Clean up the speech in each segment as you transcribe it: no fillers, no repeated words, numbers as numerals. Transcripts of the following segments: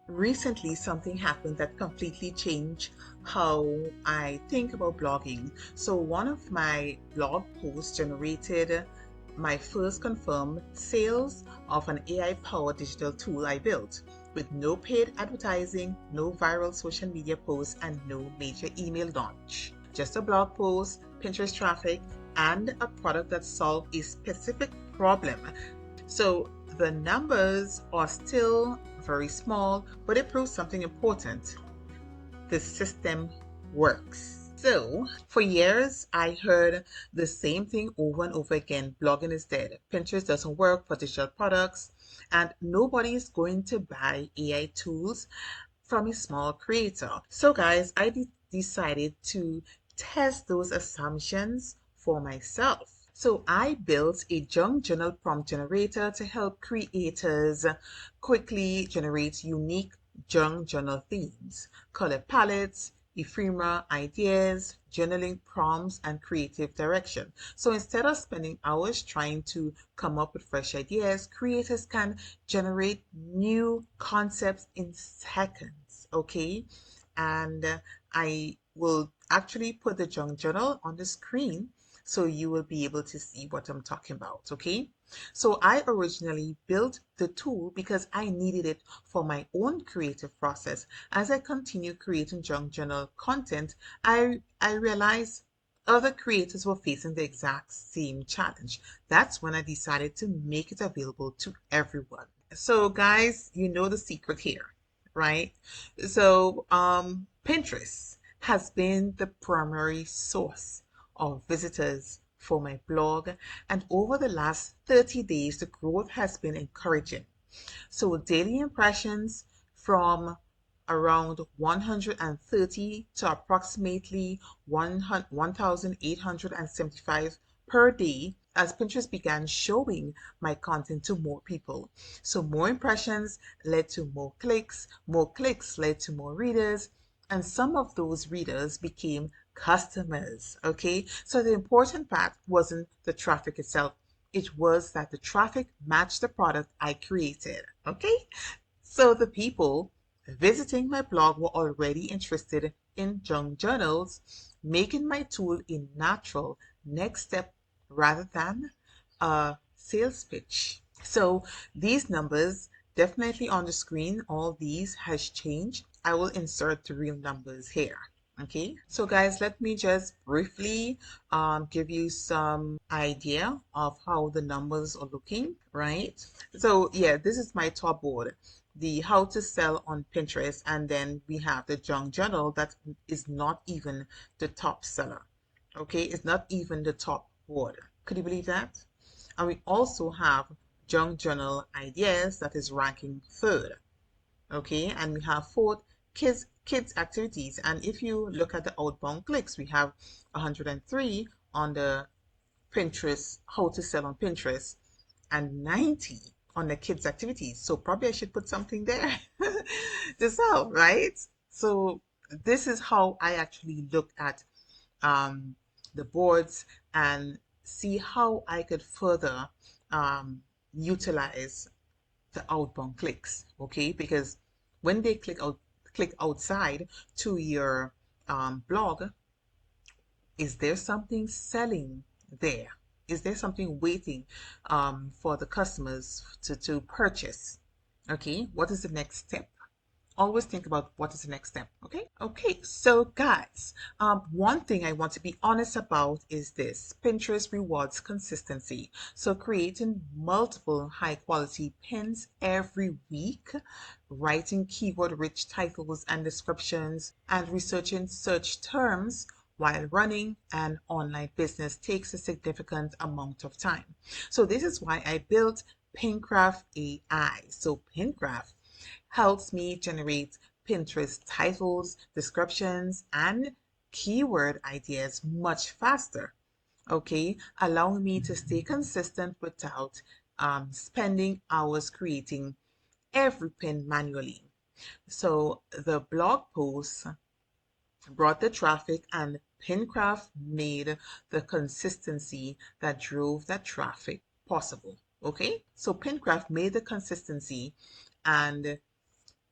Recently, something happened that completely changed how I think about blogging. So, one of my blog posts generated my first confirmed sales of an AI powered digital tool I built with no paid advertising, no viral social media posts, and no major email launch. Just a blog post, Pinterest traffic, and a product that solved a specific problem. So the numbers are still very small, but it proves something important. The system works. So for years, I heard the same thing over and over again. Blogging is dead. Pinterest doesn't work for digital products, and nobody is going to buy AI tools from a small creator. So, guys, I decided to test those assumptions for myself. So, I built a junk journal prompt generator to help creators quickly generate unique junk journal themes, color palettes, ephemera ideas, journaling prompts, and creative direction. So instead of spending hours trying to come up with fresh ideas, creators can generate new concepts in seconds. Okay. And I will actually put the junk journal on the screen so you will be able to see what I'm talking about. Okay. So I originally built the tool because I needed it for my own creative process. As I continue creating junk journal content, I realized other creators were facing the exact same challenge. That's when I decided to make it available to everyone. So guys, you know the secret here, right? So Pinterest has been the primary source of visitors for my blog, and over the last 30 days the growth has been encouraging. So daily impressions from around 130 to approximately 1,875 per day as Pinterest began showing my content to more people. So more impressions led to more clicks led to more readers, and some of those readers became customers. Okay, so the important part wasn't the traffic itself, it was that the traffic matched the product I created. Okay, so the people visiting my blog were already interested in junk journals, making my tool a natural next step rather than a sales pitch. So these numbers definitely on the screen, all these has changed. I will insert the real numbers here. Okay, so guys, let me just briefly give you some idea of how the numbers are looking, right? So yeah, this is my top board, the how to sell on Pinterest, and then we have the junk journal that is not even the top seller. Okay, it's not even the top board. Could you believe that? And we also have junk journal ideas that is ranking third. Okay, and we have fourth, kids activities. And if you look at the outbound clicks, we have 103 on the Pinterest, how to sell on Pinterest, and 90 on the kids activities. So probably I should put something there to sell, right? So this is how I actually look at um, the boards and see how I could further utilize the outbound clicks. Okay, because when they click outside to your blog, is there something selling there? Is there something waiting for the customers to purchase? Okay, what is the next step? Always think about what is the next step. Okay, okay, so guys, one thing I want to be honest about is this: Pinterest rewards consistency. So creating multiple high quality pins every week, writing keyword rich titles and descriptions, and researching search terms while running an online business takes a significant amount of time. So this is why I built Pincraft AI. So Pincraft helps me generate Pinterest titles, descriptions, and keyword ideas much faster. Okay, allowing me to stay consistent without spending hours creating every pin manually. So the blog posts brought the traffic, and Pincraft made the consistency that drove that traffic possible. Okay, so Pincraft made the consistency and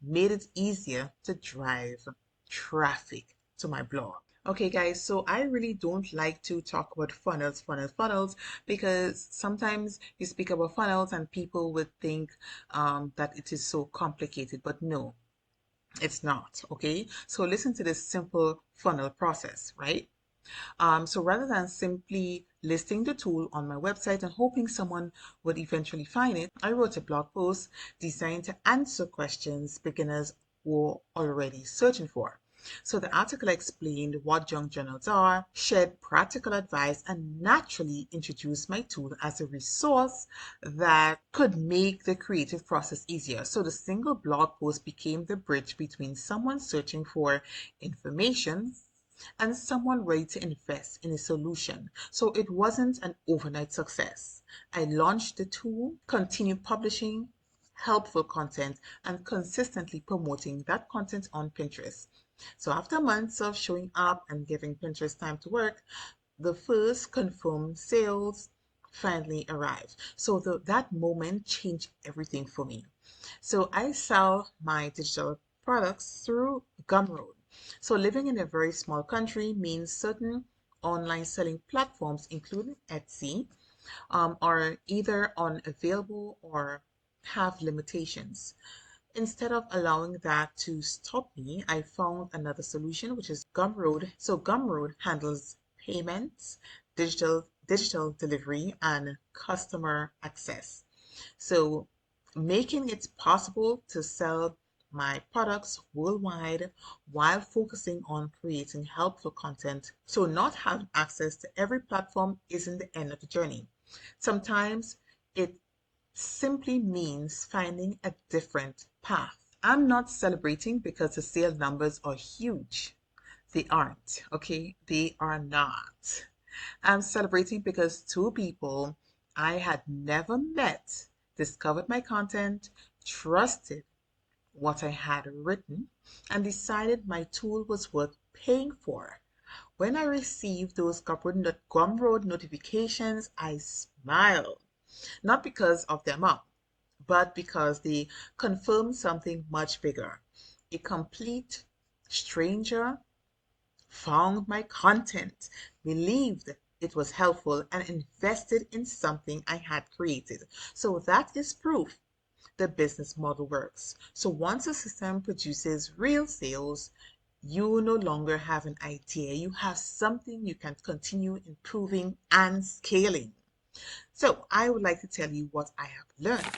made it easier to drive traffic to my blog. Okay, guys, so I really don't like to talk about funnels, because sometimes you speak about funnels and people would think that it is so complicated, but no, it's not. Okay, so listen to this simple funnel process, right? So rather than simply listing the tool on my website and hoping someone would eventually find it, I wrote a blog post designed to answer questions beginners were already searching for. So the article explained what junk journals are, shared practical advice, and naturally introduced my tool as a resource that could make the creative process easier. So the single blog post became the bridge between someone searching for information and someone ready to invest in a solution. So it wasn't an overnight success. I launched the tool, continued publishing helpful content, and consistently promoting that content on Pinterest. So after months of showing up and giving Pinterest time to work, the first confirmed sales finally arrived. So that moment changed everything for me. So I sell my digital products through Gumroad. So living in a very small country means certain online selling platforms, including Etsy, are either unavailable or have limitations. Instead of allowing that to stop me, I found another solution, which is Gumroad. So Gumroad handles payments, digital delivery, and customer access. So making it possible to sell my products worldwide while focusing on creating helpful content. So not having access to every platform isn't the end of the journey. Sometimes it simply means finding a different path. I'm not celebrating because the sale numbers are huge. They aren't, okay? They are not. I'm celebrating because two people I had never met discovered my content, trusted what I had written, and decided my tool was worth paying for. When I received those Gumroad notifications, I smiled, not because of the amount, but because they confirmed something much bigger. A complete stranger found my content, believed it was helpful, and invested in something I had created. So that is proof the business model works. So once a system produces real sales, you no longer have an idea. You have something you can continue improving and scaling. So I would like to tell you what I have learned.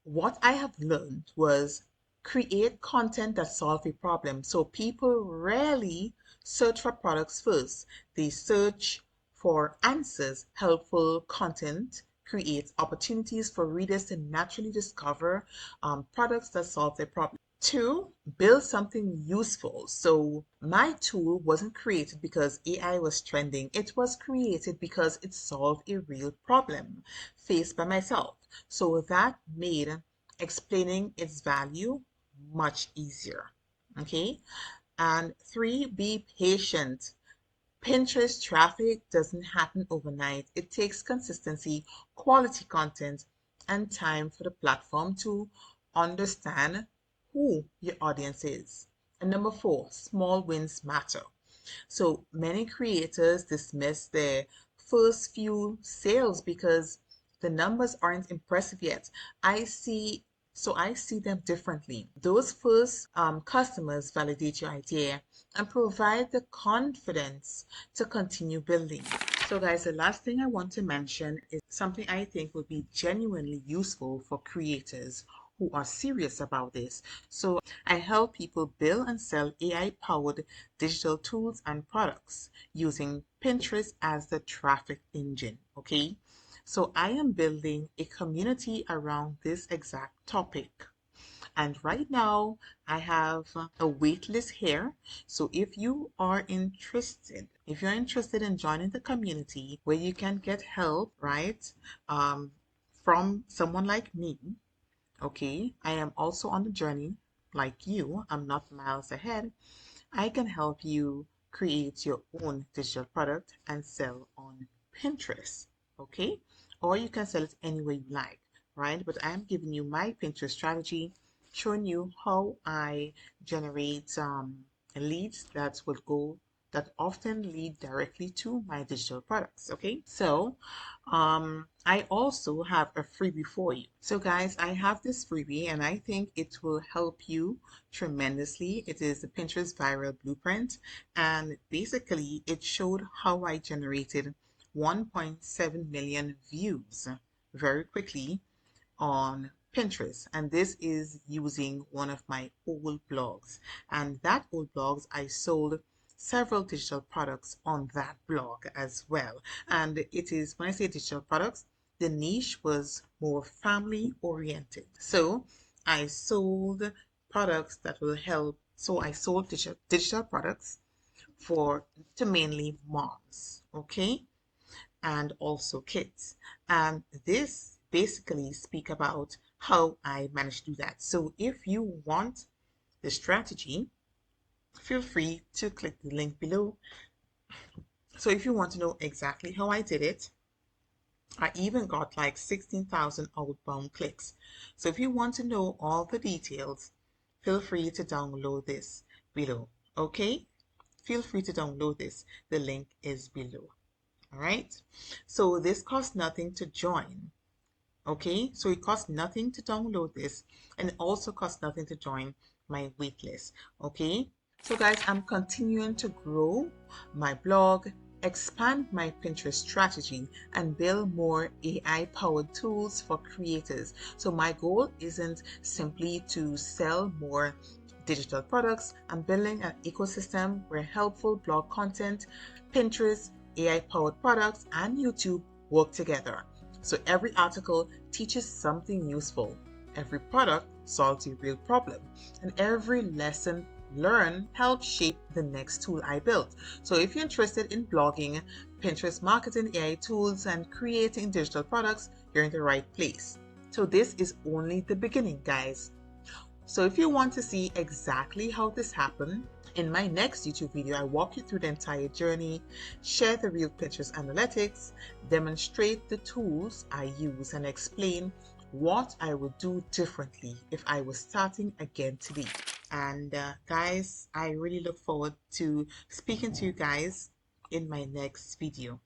What I have learned was create content that solve a problem. So people rarely search for products first. They search for answers. Helpful content creates opportunities for readers to naturally discover products that solve their problem. Two, build something useful. So my tool wasn't created because AI was trending. It was created because it solved a real problem faced by myself. So that made explaining its value much easier. Okay. And three, be patient. Pinterest traffic doesn't happen overnight. It takes consistency, quality content, and time for the platform to understand who your audience is. And number four, small wins matter. So many creators dismiss their first few sales because the numbers aren't impressive yet. I see I see them differently. Those first customers validate your idea and provide the confidence to continue building. So guys, the last thing I want to mention is something I think will be genuinely useful for creators who are serious about this. So I help people build and sell AI-powered digital tools and products using Pinterest as the traffic engine, okay? So I am building a community around this exact topic. And right now, I have a wait list here. So if you're interested in joining the community where you can get help, right, um, from someone like me, okay, I am also on the journey like you. I'm not miles ahead. I can help you create your own digital product and sell on Pinterest, okay? Or you can sell it any way you like, right? But I'm giving you my Pinterest strategy showing you how I generate leads that often lead directly to my digital products. Okay, so I also have a freebie for you. So guys, I have this freebie and I think it will help you tremendously. It is the Pinterest viral blueprint, and basically it showed how I generated 1.7 million views very quickly on Pinterest. And this is using one of my old blogs. And that old blogs, I sold several digital products on that blog as well. And it is, when I say digital products, the niche was more family oriented. So I sold products that will help. So I sold digital products for to mainly moms. Okay, and also kids. And this basically speak about how I managed to do that. So if you want the strategy, feel free to click the link below. So if you want to know exactly how I did it, I even got like 16,000 outbound clicks. So if you want to know all the details, feel free to download this below. Okay? Feel free to download this. The link is below. All right? So this costs nothing to join. Okay, so it costs nothing to download this, and it also costs nothing to join my waitlist. Okay, so guys, I'm continuing to grow my blog, expand my Pinterest strategy, and build more AI powered tools for creators. So my goal isn't simply to sell more digital products. I'm building an ecosystem where helpful blog content, Pinterest, AI powered products, and YouTube work together. So every article teaches something useful, every product solves a real problem, and every lesson learned helps shape the next tool I built. So if you're interested in blogging, Pinterest marketing, AI tools, and creating digital products, you're in the right place. So this is only the beginning, guys. So if you want to see exactly how this happened, in my next YouTube video, I walk you through the entire journey, share the real Pinterest analytics, demonstrate the tools I use, and explain what I would do differently if I was starting again today. And guys, I really look forward to speaking to you guys in my next video.